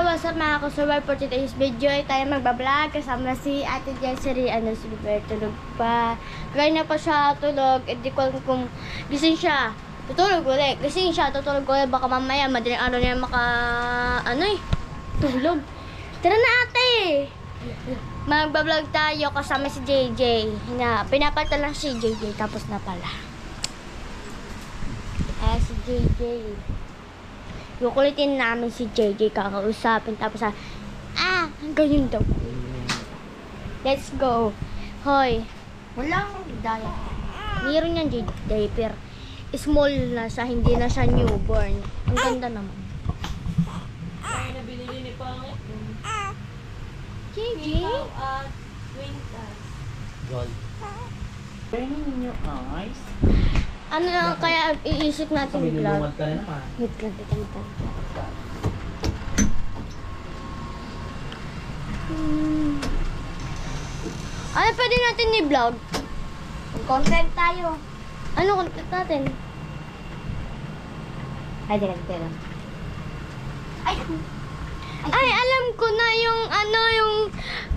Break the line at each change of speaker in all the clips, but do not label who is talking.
what's up mga kusurvive for today's video ay tayo magbablog kasama si Ate Jessery, si Bert, tulog pa. Kaya na pa siya tulog, hindi ko alam kung gising siya, tutulog ulit, gising siya, tutulog ulit, baka mamaya madaling araw niya tulog. Tara na ate! Magbablog tayo kasama si JJ. Pinapalta lang si JJ, tapos na pala. Si JJ. Kukulitin namin si JJ, kakausapin, tapos ganyan daw. Let's go. Hoy, walang daya. Meron yan diaper. Small na siya, hindi na siya newborn. Ang ganda naman.
Ay, nabinili ni Pangit.
JJ?
Quintas.
Gold. Turning in your eyes.
Ano na kaya iisip natin
Kami
vlog?
nilumad ka na naman.
Wait lang. Ano pwede natin i-vlog?
Content tayo.
Ano content natin?
Ay, tira.
Ay, alam ko na yung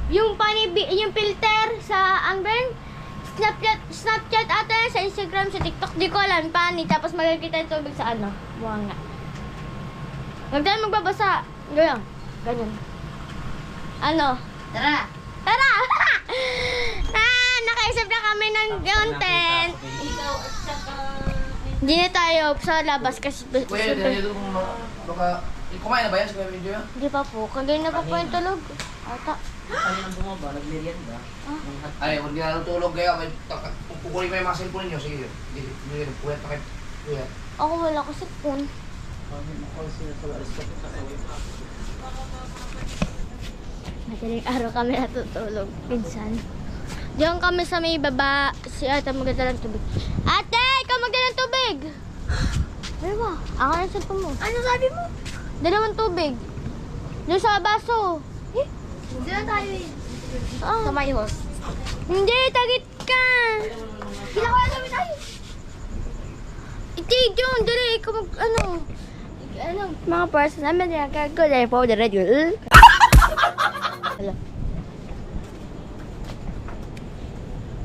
yung filter sa Snapchat ata, sa Instagram, sa TikTok, di ko alam pani, tapos magkikita yung tubig sa buwanga. Magbabasa. Ganyan.
Tara.
Tara! Nakaisip na kami ng content.
Ikaw at saka...
Hindi na tayo sa labas kasi
Kuya, dito kung baka... Kumain na ba yan sa kuya video yan?
hindi pa po. Kagaya na pa po yung tulog. Ata.
Kanina bumaba, nag-merienda.
Ay, huwag na natulog kayo. Kukunin ko yung mga cellphone ninyo. Sige, hindi puwet na kayo. Kuya.
Ako wala ko sipon. Madaling araw kami natutulog. Pinsan. Diyan kami sa may baba. Si ate magdala ng tubig. Ate! Ikaw magdala ng tubig! Ano ba? Ako na sa mo. Ano sabi mo? Dalawang tubig. Doon sa baso.
Hindi na tayo eh.
Sa
may host.
Hindi, tagit ka.
Kailangan na kami tayo.
Itig yun, dali. Ikaw mga person namin yan. Kagulay po, the radio. Hello.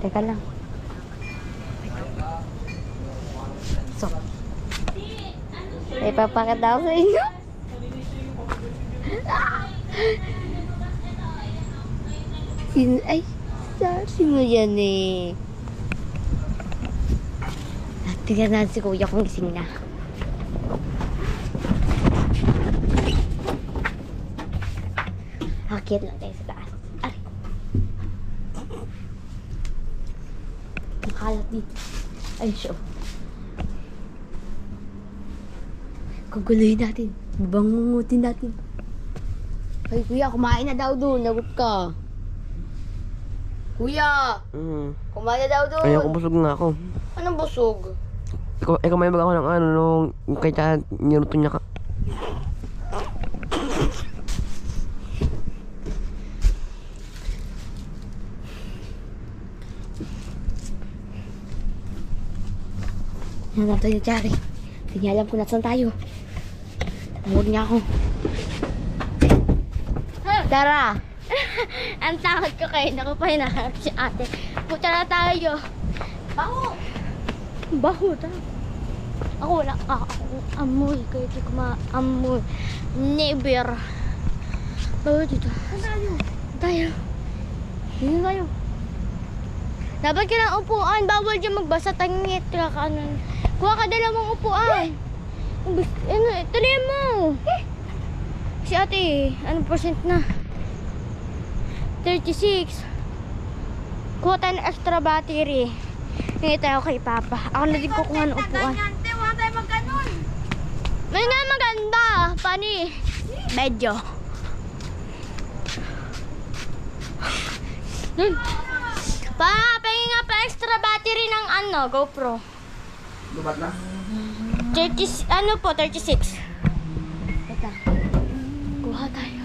Teka lang. So. Ipapakita ako sa inyo. Sabi mo yan eh. Tingnan natin si kuya kung gising na. Akit lang tayo sa taas. Aray. Makalat dito. Ay, siya. Kaguluhin natin. Bangungutin natin. Ay, kuya, kumain na daw doon. Nagot ka. Kuya! Kumain na daw doon.
Ayoko, busog na ako.
Anong busog?
Ikaw may baga ako ng nung kay Tiyan, niluto niya ka.
Hanap tayo, Chari. Hindi alam kung nasan tayo. Tawag niya ako. Tara! Ang takot ko kayo. Naku pa hinahanap si ate. Puta na tayo.
Baho!
Baho tayo. Ako wala. Ako amoy. Kaya di ko ma-amoy. Never. Baho dito.
Saan tayo?
Tayo. Hindi tayo. Dapat ka ng upuan. Bawal dyan magbasa. Tangit. Kakaanan. Kuha ka dalawang upuan. Tuloy mo. Si ate, anong percent na? 36. Kuha tayo ng extra battery. Hingi tayo kay Papa. Ako na din kukuha ng upuan.
Wala tayo mag-ganon.
May nga maganda. Pani. Medyo. Pahingi nga pa extra battery ng GoPro.
Lubat na?
36. Teka. Kuha tayo.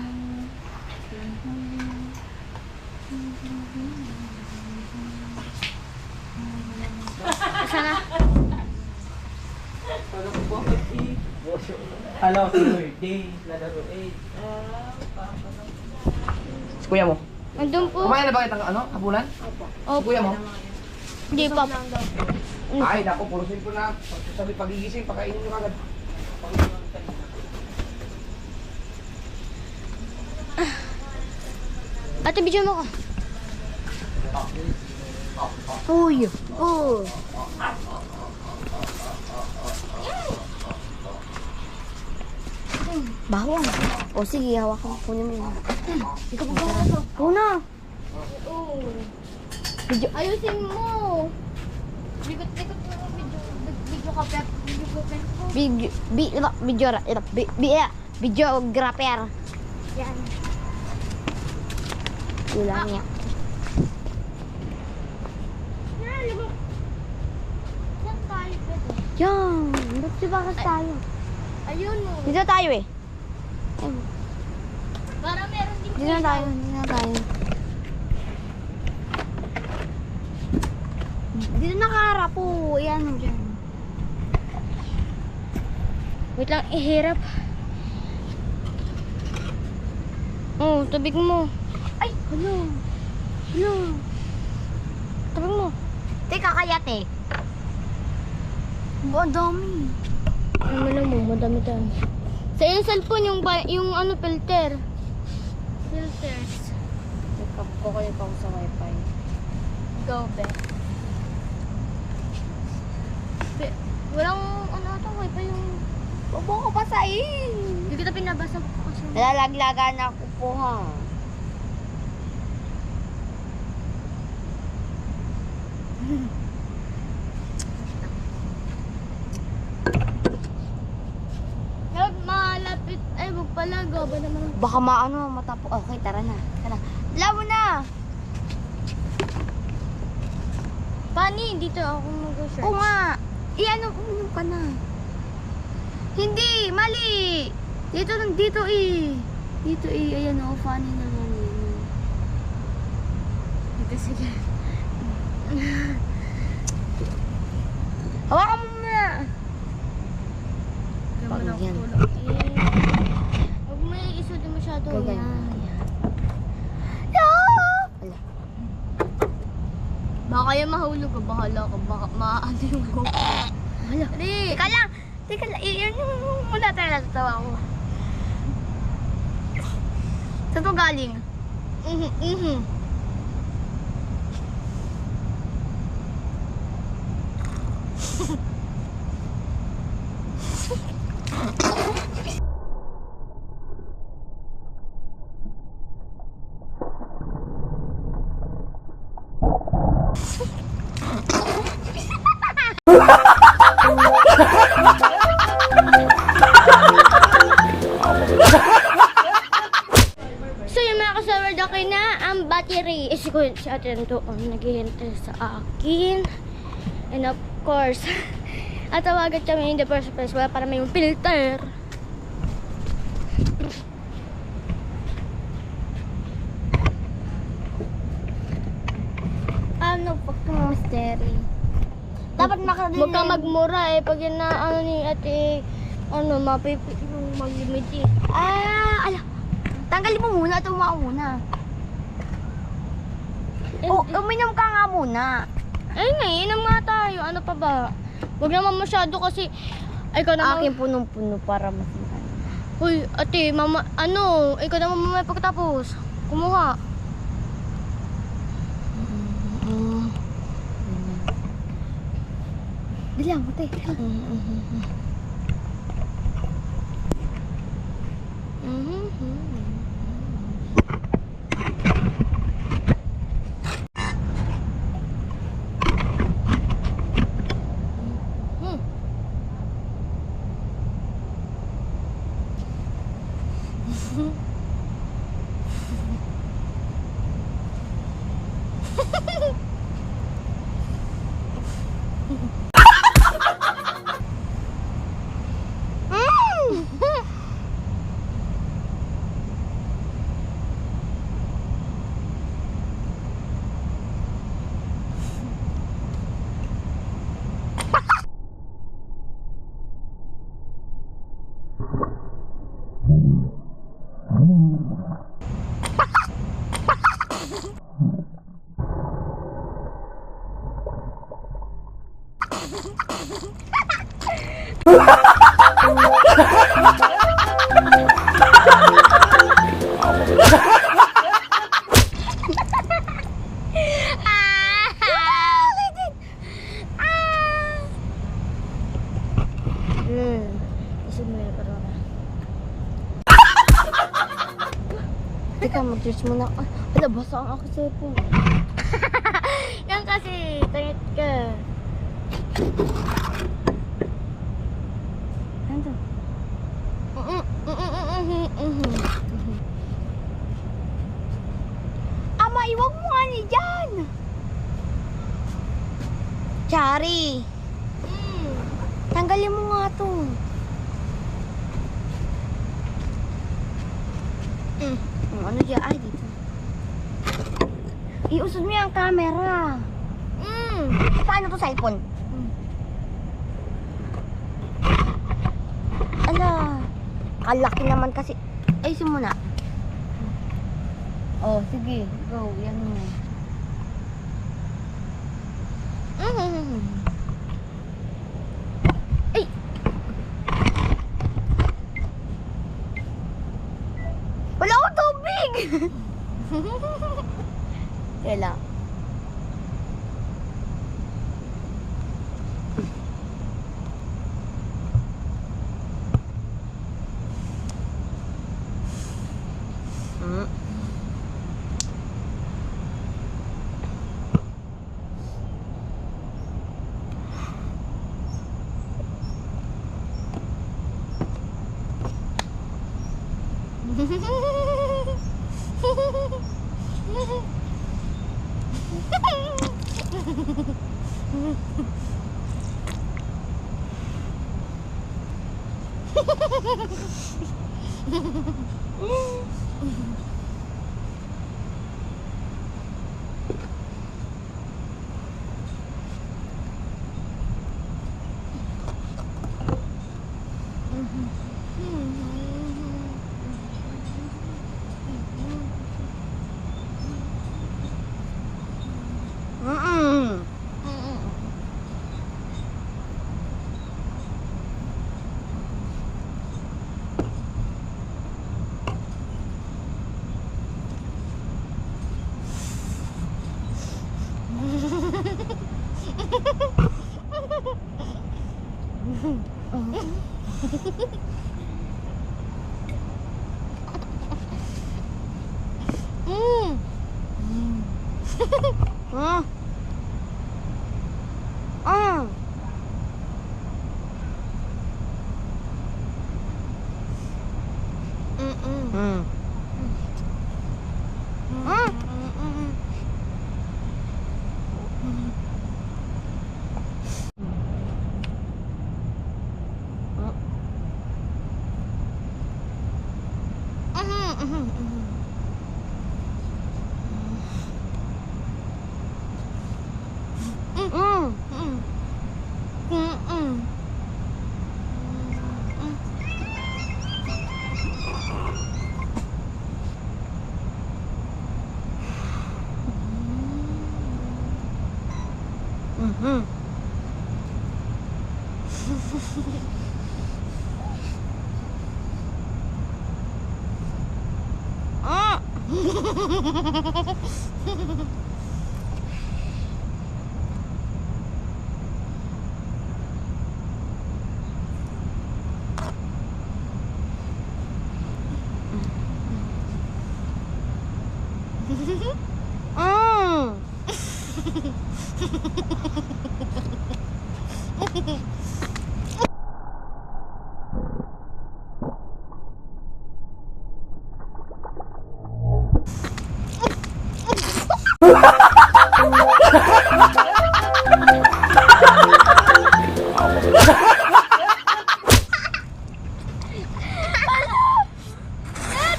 Asa na?
Hello, birthday. Lalaro 8.
Kuya mo.
Andun po.
Kumain na ba kitang ano? Hapunan?
Opo.
Kuya mo?
Hindi pa.
Ay, naku, puro cellphone na. Sabi pagigising, pakainin nyo agad.
Ate, bidyo mo ko. Uy. Oh.
Bawang. O sige, hawakan ko niyo yun. Ikaw pa ba? Una.
Ayusin mo. Likot-likot mo ang video ka, Pep.
Videographer.
Yan.
Kulang niya.
Yan, libot. Yan tayo, pwede.
Yan. Ba't di ba kasi tayo?
Ayun mo.
Dito tayo eh.
Para meron din
Dito na tayo. Dito na tayo. Dito nakaharap po. Yan mo dyan.
Wait lang, ihirap. Oh, tabig mo.
Ay! Hello. Hello.
Tabig mo.
Teka, kayat eh. Ang dami.
Ano mo lang mo, madami-dami. Sa iyong cellphone, yung ano, filter. Filters.
Kukulit ako sa wifi.
Go, Beth. Walang ano ito, wifi yung...
Huwag mo ko pasain.
Hindi kita pinabasa ko kasi.
Nalalaglagan ako po ha.
Malapit. Ay, wag pala. Gaba naman.
Baka maano matapo. Okay, tara na. Tara. Labo na.
Pani, dito ako mag-search.
Oo nga. Iano, uminom ka na. Hindi, mali. Dito eh. Dito eh. Ayan o, funny naman yun.
Dito, sige.
Hawakan mo muna.
Pag
Pag yan.
Huwag mo isod masyado.
Ganyan.
Yan. Baka yung mahulog ka, bahala ka, baka maano yung GoPro.
Hala.
Dali!
Teka lang. Yun yung muna tayo natatawa ko. Saan to galing?
So yung mga kasaward, okay na ang battery. Si ate doon naghihintay sa akin. And of course, at tawagan kami in the first place wala para may filter.
Ano, pagka-mystery. Dapat makadali.
Huwag kang magmura eh. Pag yan na ano ni ate, ano, mapipit yung mag-limiti.
Ala. Tanggalin mo muna. Ito mo muna. O, uminom ka nga muna.
Ay, nainom nga tayo. Ano pa ba? Huwag naman masyado kasi, ay, ikaw naman.
Akin punong-puno para mas maano.
Uy, ate, mama, ano, ikaw naman mamaya pagkatapos. Kumuha.
Dali lang, ate.
Isip mo yun, pero na.
Teka, mag-search muna. Ay, wala, basa ang ako sa po.
Yan kasi, tangit ka.
Ano? Ama, iwag mo nga ni dyan! Chari! Tanggalin mo nga to. Ano dyan? Ay, dito. Iusod mo yung camera. Paano to cellphone? Ala, kalaki naman kasi. Ayusin mo na. Oh, sige. Go. Yan mo. Ay! Wala akong tubig! Kailan?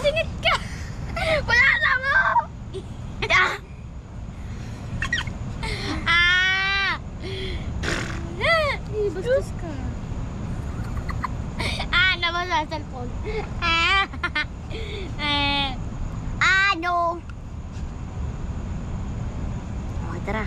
Tingit ka! Wala na mo! Bastos ka. Nabasa sa cellphone.
Ano? Oh, tara.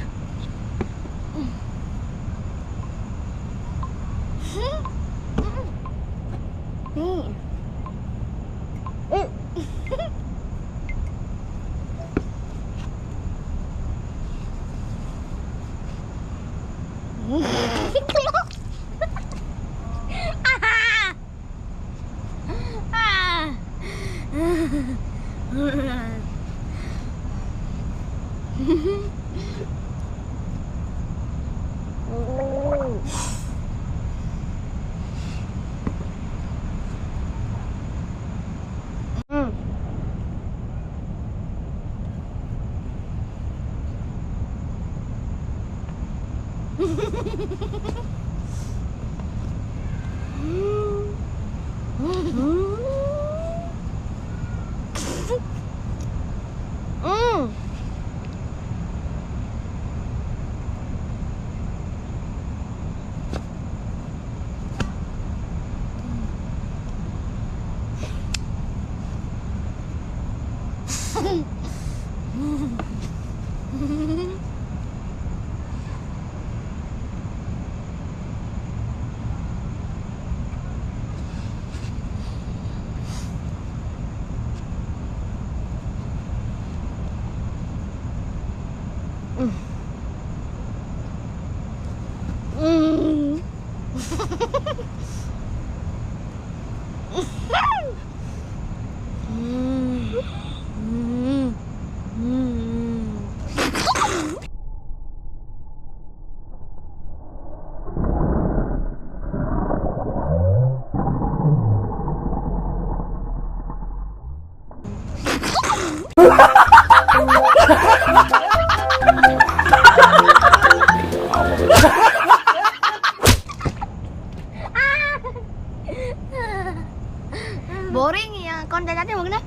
Boring yan. Content natin, wag na.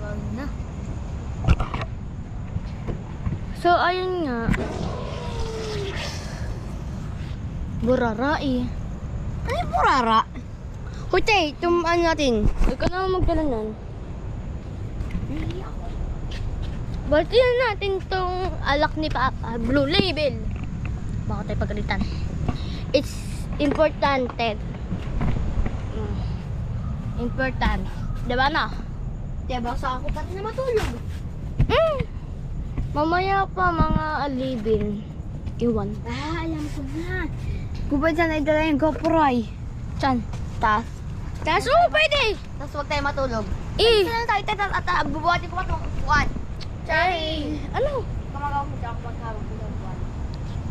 Wag na. So, ayun nga. Burara eh.
Ano yung burara? Hoy, te, ano natin?
Huwag ka naman magdala nun. Balitin natin tong alak ni Papa. Blue Label. Baka tayo pagalitan. It's importante. Important. Diba na?
Diba sa ako pati na matulog?
Mamaya pa mga alibin. Iwan.
Alam ko na. Kung pwede sana idala yung GoPro ay.
Saan?
Taas.
Kaso pwede.
Tapos huwag tayo matulog.
Eh.
Kailan tayo at bubuhatin ko pa itong kuwan.